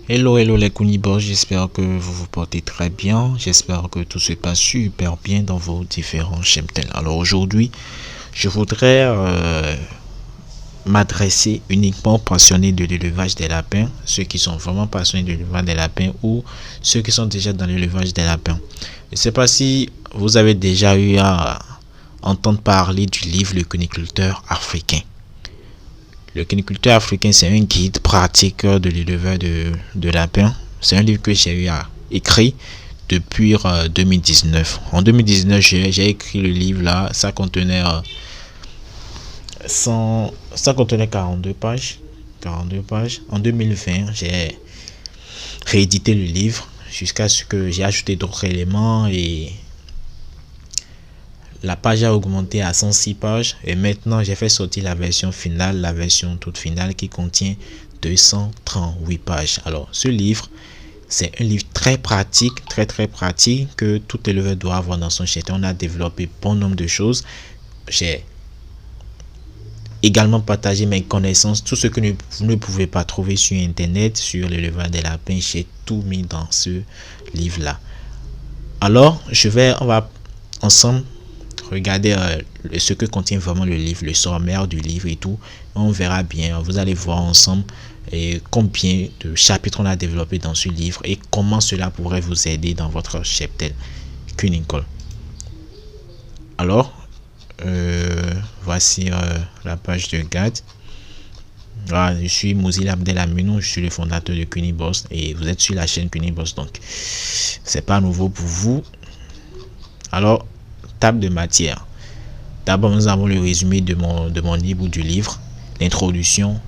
Hello les Kunibos, j'espère que vous vous portez très bien, j'espère que tout se passe super bien dans vos différents cheptels. Alors aujourd'hui, je voudrais m'adresser uniquement aux passionnés de l'élevage des lapins, ceux qui sont vraiment passionnés de l'élevage des lapins ou ceux qui sont déjà dans l'élevage des lapins. Je ne sais pas si vous avez déjà eu à entendre parler du livre Le Cuniculteur africain. Le cuniculteur africain, c'est un guide pratique de l'éleveur de lapins. C'est un livre que j'ai eu à écrire depuis 2019. En 2019, j'ai écrit le livre là. Ça contenait 42 pages. 42 pages. En 2020, j'ai réédité le livre jusqu'à ce que j'ai ajouté d'autres éléments et la page a augmenté à 106 pages et maintenant j'ai fait sortir la version finale, la version toute finale qui contient 238 pages. Alors ce livre, c'est un livre très pratique que tout éleveur doit avoir dans son cheptel. On a développé bon nombre de choses. J'ai également partagé mes connaissances, tout ce que vous ne pouvez pas trouver sur internet, sur l'élevage des lapins. J'ai tout mis dans ce livre là. Alors on va ensemble regardez ce que contient vraiment le livre, le sommaire du livre et tout. On verra bien, vous allez voir ensemble combien de chapitres on a développé dans ce livre et comment cela pourrait vous aider dans votre cheptel Kuninkel. Alors, voici la page de garde. Voilà, je suis Mouzil Abdelaminou, je suis le fondateur de Kunibos et vous êtes sur la chaîne Kunibos, donc c'est pas nouveau pour vous. Alors, table de matière. D'abord, nous avons le résumé de mon livre ou du livre, l'introduction,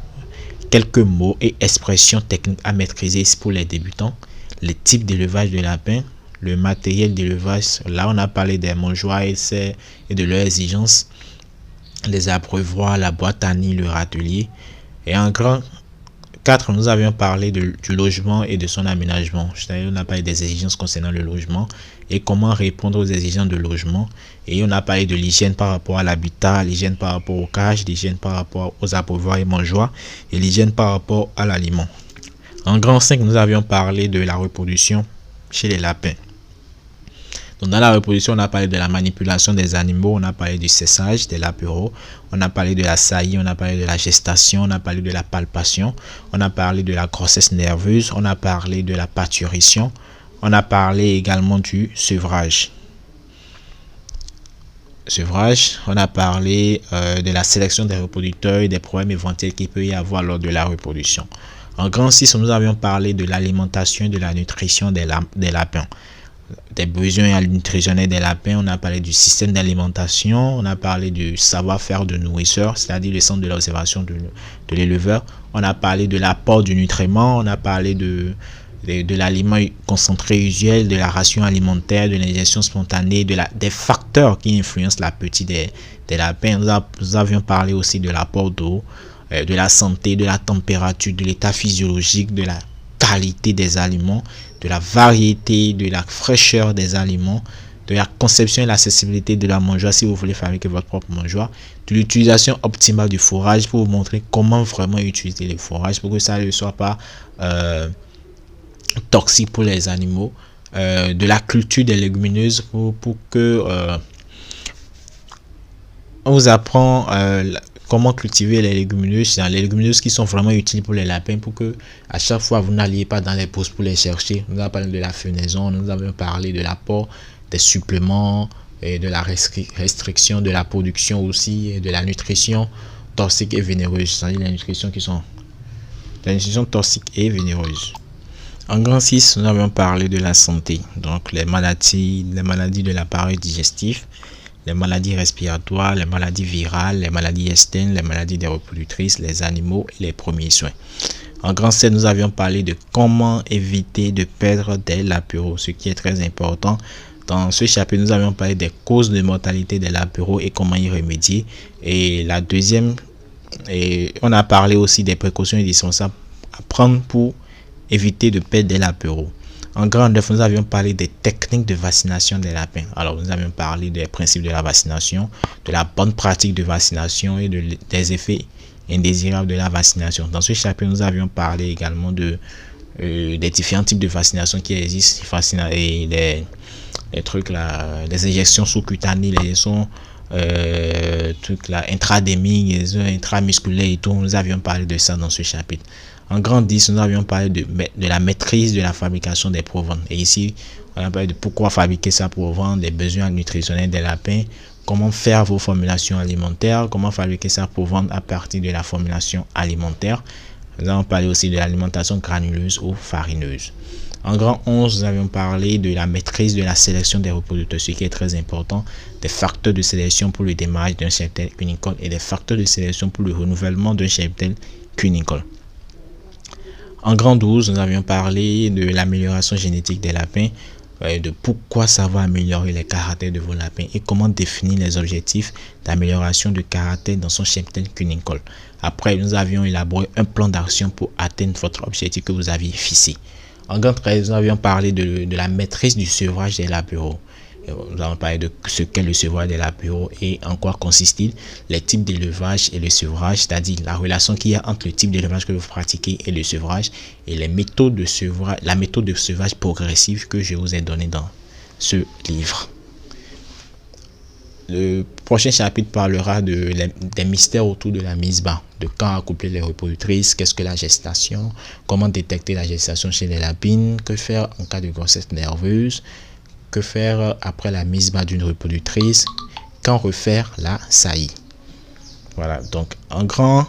quelques mots et expressions techniques à maîtriser pour les débutants, les types d'élevage de lapins, le matériel d'élevage. Là, on a parlé des mangeoires et de leurs exigences, les abreuvoirs, la boîte à nid, le râtelier. Et en grand 4, nous avions parlé du logement et de son aménagement. On a parlé des exigences concernant le logement et comment répondre aux exigences de logement. Et on a parlé de l'hygiène par rapport à l'habitat, l'hygiène par rapport aux cages, l'hygiène par rapport aux abreuvoirs et mangeoires et l'hygiène par rapport à l'aliment. En grand 5, nous avions parlé de la reproduction chez les lapins. Donc dans la reproduction, on a parlé de la manipulation des animaux, on a parlé du cessage des lapéraux, on a parlé de la saillie, on a parlé de la gestation, on a parlé de la palpation, on a parlé de la grossesse nerveuse, on a parlé de la parturition, on a parlé également du sevrage. On a parlé de la sélection des reproducteurs et des problèmes éventuels qu'il peut y avoir lors de la reproduction. En grand 6, nous avions parlé de l'alimentation et de la nutrition des lapins. Des besoins nutritionnels des lapins, on a parlé du système d'alimentation, on a parlé du savoir-faire de nourrisseur, c'est-à-dire le centre de l'observation de l'éleveur, on a parlé de l'apport du nutriment, on a parlé de l'aliment concentré usuel, de la ration alimentaire, de l'ingestion spontanée, des facteurs qui influencent l'appétit des lapins. Nous avions parlé aussi de l'apport d'eau, de la santé, de la température, de l'état physiologique, de la qualité des aliments, de la variété, de la fraîcheur des aliments, de la conception et l'accessibilité de la mangeoire si vous voulez fabriquer votre propre mangeoire, de l'utilisation optimale du fourrage pour vous montrer comment vraiment utiliser les fourrages pour que ça ne soit pas toxique pour les animaux, de la culture des légumineuses pour que on vous apprend comment cultiver les légumineuses qui sont vraiment utiles pour les lapins pour que à chaque fois vous n'alliez pas dans les pousses pour les chercher. Nous avons parlé de la fenaison, nous avons parlé de l'apport des suppléments et de la restriction de la production aussi et de la nutrition toxique et vénéreuse, c'est-à-dire les nutritions toxiques et vénéreuses. En grand 6, nous avons parlé de la santé, donc les maladies de l'appareil digestif, les maladies respiratoires, les maladies virales, les maladies externes, les maladies des reproductrices, les animaux et les premiers soins. En grand 7, nous avions parlé de comment éviter de perdre des lapéraux, ce qui est très important. Dans ce chapitre, nous avions parlé des causes de mortalité des lapéraux et comment y remédier. Et la deuxième, on a parlé aussi des précautions indispensables à prendre pour éviter de perdre des lapéraux. En grand 9, nous avions parlé des techniques de vaccination des lapins. Alors, nous avions parlé des principes de la vaccination, de la bonne pratique de vaccination et des effets indésirables de la vaccination. Dans ce chapitre, nous avions parlé également de des différents types de vaccination qui existent, et les trucs là, les injections sous-cutanées, les injections trucs là, intradémiques, les intramusculaires et tout. Nous avions parlé de ça dans ce chapitre. En grand 10, nous avions parlé de la maîtrise de la fabrication des proventes. Et ici, on a parlé de pourquoi fabriquer ça pour vendre, les besoins nutritionnels des lapins, comment faire vos formulations alimentaires, comment fabriquer ça pour vendre à partir de la formulation alimentaire. Nous avons parlé aussi de l'alimentation granuleuse ou farineuse. En grand 11, nous avions parlé de la maîtrise de la sélection des reproducteurs, ce qui est très important, des facteurs de sélection pour le démarrage d'un cheptel cunicole et des facteurs de sélection pour le renouvellement d'un cheptel cunicole. En grand 12, nous avions parlé de l'amélioration génétique des lapins, de pourquoi ça va améliorer les caractères de vos lapins et comment définir les objectifs d'amélioration de caractère dans son cheptel cunicole. Après, nous avions élaboré un plan d'action pour atteindre votre objectif que vous aviez fixé. En grand 13, nous avions parlé de la maîtrise du sevrage des latéraux. Nous avons parlé de ce qu'est le sevrage des latéraux et en quoi consiste-t-il, les types d'élevage et le sevrage, c'est-à-dire la relation qu'il y a entre le type d'élevage que vous pratiquez et le sevrage et les méthodes de sevrage, la méthode de sevrage progressive que je vous ai donnée dans ce livre. Le prochain chapitre parlera des mystères autour de la mise bas, de quand accoupler les reproductrices, qu'est-ce que la gestation, comment détecter la gestation chez les lapines, que faire en cas de grossesse nerveuse, que faire après la mise bas d'une reproductrice, quand refaire la saillie. Voilà, donc en grand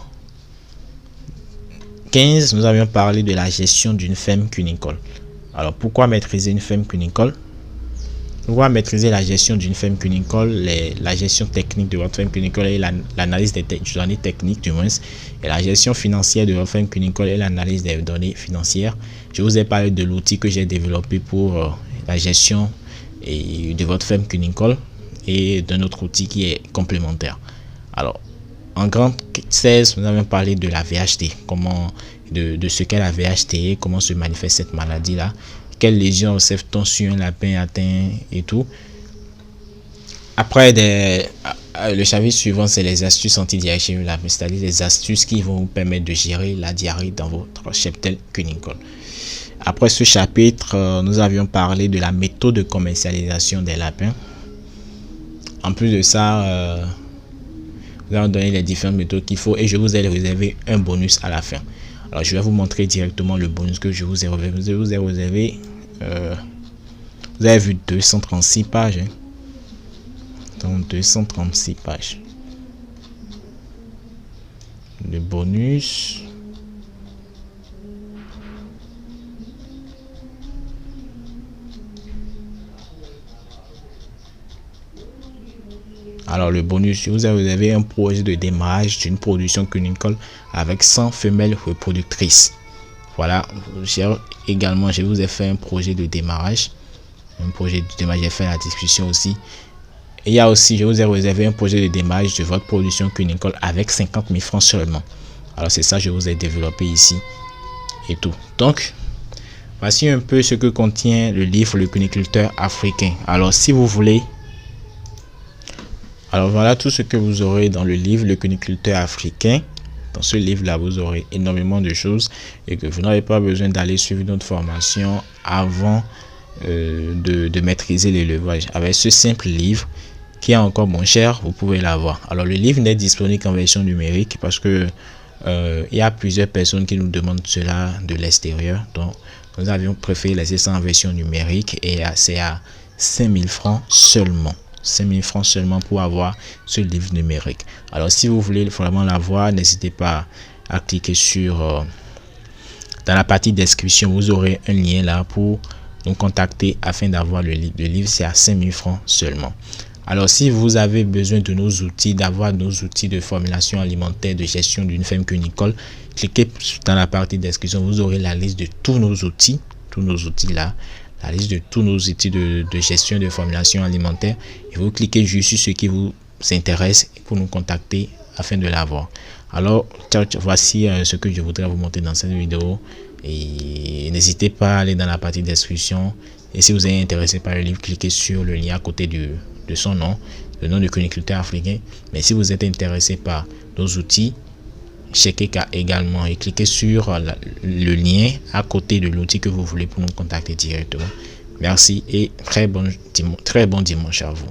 15, nous avions parlé de la gestion d'une ferme cunicole. Alors pourquoi maîtriser une ferme cunicole? Pourquoi maîtriser la gestion d'une ferme cunicole, la gestion technique de votre ferme cunicole et l'analyse des données techniques du moins, et la gestion financière de votre ferme cunicole et l'analyse des données financières. Je vous ai parlé de l'outil que j'ai développé pour la gestion de votre ferme cunicole et d'un autre outil qui est complémentaire. Alors, en grand 16, nous avons parlé de la VHT, de ce qu'est la VHT, comment se manifeste cette maladie-là, quelles lésions observe-t-on sur un lapin atteint et tout. Après, le chapitre suivant, c'est les astuces anti-diarrhée chez le lapin, c'est-à-dire les astuces qui vont vous permettre de gérer la diarrhée dans votre cheptel cunicole. Après ce chapitre, nous avions parlé de la méthode de commercialisation des lapins. En plus de ça, nous allons donner les différentes méthodes qu'il faut et je vous ai réservé un bonus à la fin. Alors je vais vous montrer directement le bonus que je vous ai réservé. Je vous ai réservé, vous avez vu 236 pages. Hein. Donc 236 pages. Le bonus. Alors le bonus, vous avez un projet de démarrage d'une production cunicole avec 100 femelles reproductrices. Voilà, également je vous ai fait un projet de démarrage. J'ai fait la discussion aussi. Et il y a aussi, je vous ai réservé un projet de démarrage de votre production cunicole avec 50 000 francs seulement. Alors c'est ça, je vous ai développé ici et tout. Donc, voici un peu ce que contient le livre Le Cuniculteur africain. Alors si vous voulez... Alors voilà tout ce que vous aurez dans le livre Le Cuniculteur africain. Dans ce livre-là, vous aurez énormément de choses et que vous n'avez pas besoin d'aller suivre notre formation avant de maîtriser l'élevage. Avec ce simple livre qui est encore moins cher, vous pouvez l'avoir. Alors le livre n'est disponible qu'en version numérique parce que il y a plusieurs personnes qui nous demandent cela de l'extérieur. Donc nous avions préféré laisser ça en version numérique et c'est à 5 000 francs seulement. 5 000 francs seulement pour avoir ce livre numérique. Alors si vous voulez vraiment l'avoir, n'hésitez pas à cliquer sur dans la partie description, vous aurez un lien là pour nous contacter afin d'avoir le livre. Le livre c'est à 5 000 francs seulement. Alors si vous avez besoin de nos outils, d'avoir nos outils de formulation alimentaire, de gestion d'une ferme cunicole, cliquez dans la partie description, vous aurez la liste de tous nos outils là, la liste de tous nos outils de gestion de formulation alimentaire, et vous cliquez juste sur ce qui vous intéresse pour nous contacter afin de l'avoir. Alors voici ce que je voudrais vous montrer dans cette vidéo, et n'hésitez pas à aller dans la partie description, et si vous êtes intéressé par le livre, cliquez sur le lien à côté de son nom, le nom du cuniculteur africain. Mais si vous êtes intéressé par nos outils, checkez également et cliquez sur le lien à côté de l'outil que vous voulez pour nous contacter directement. Merci et très bon dimanche à vous.